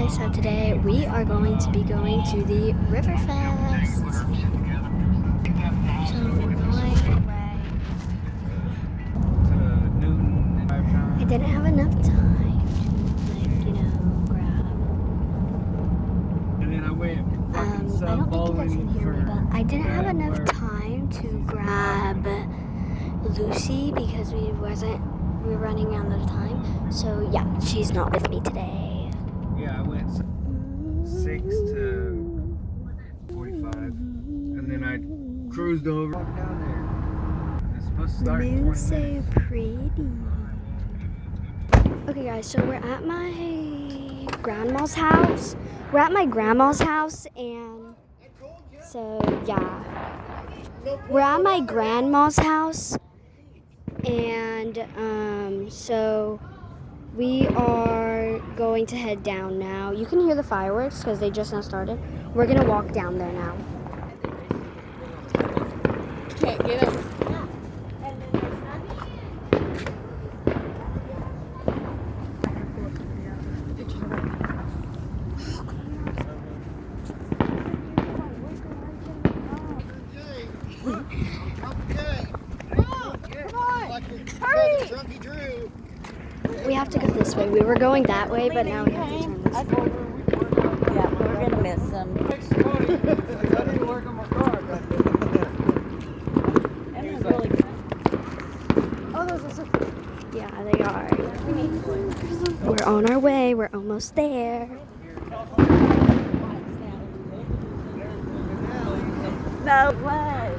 guys, so today we are going to be going to the riverfest. So we're going away. I didn't have enough time to, grab. And then I went I don't think you guys can hear me, but I didn't have enough time to grab Lucy because we were running out of time. So yeah, she's not with me today. Yeah, I went 6 to 45, and then I cruised over down there. It's supposed to start in 20 so minutes. pretty. Okay guys, so we're at my grandma's house. We're at my grandma's house, and so yeah. We're at my grandma's house, and so we are going to head down now. You can hear the fireworks because they just now started. We're gonna walk down there now. Can't get them. We have to go this way. We were going that way, but now we have to turn this way. Yeah, we're gonna miss them. Yeah, they are. We're on our way. We're almost there. No way.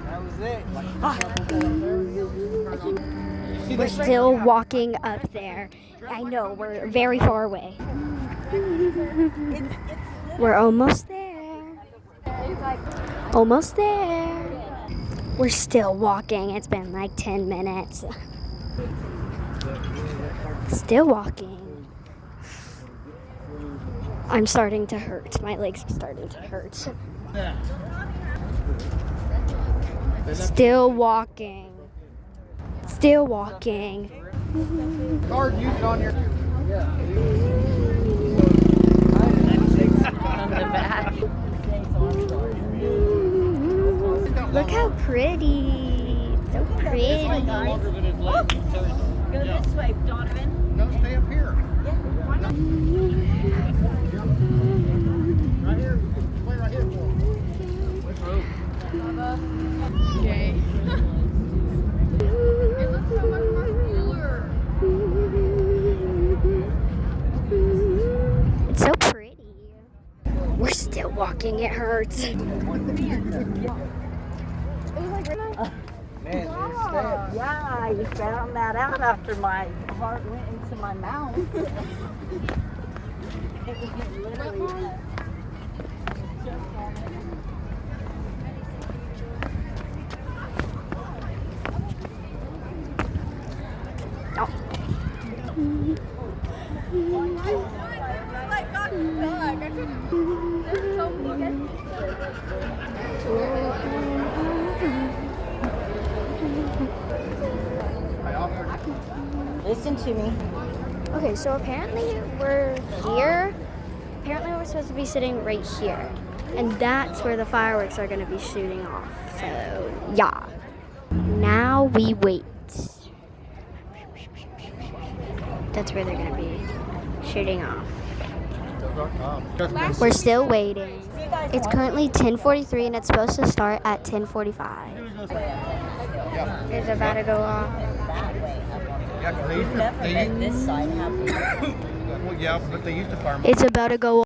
That was it. We're still walking up there. I know, we're very far away. We're almost there. Almost there. We're still walking. It's been like 10 minutes. Still walking. I'm starting to hurt. My legs are starting to hurt. Still walking. Still walking. Card, use it on your. Look how pretty. So pretty. Go this way, Donovan. No, stay up here. Right here. Play right here for him. Okay. It looks so much more cooler. It's so pretty. We're still walking. It hurts. Man, Yeah, you found that out after my heart went into my mouth. It was literally. Listen to me. Okay, so apparently we're here. Apparently we're supposed to be sitting right here. And that's where the fireworks are going to be shooting off. So, yeah. Now we wait. That's where they're going to be shooting off. We're still waiting. It's currently 10:43 and it's supposed to start at 10:45. It's about to go off. Yeah, This side have. well, yeah, but they used to farm. It's about to go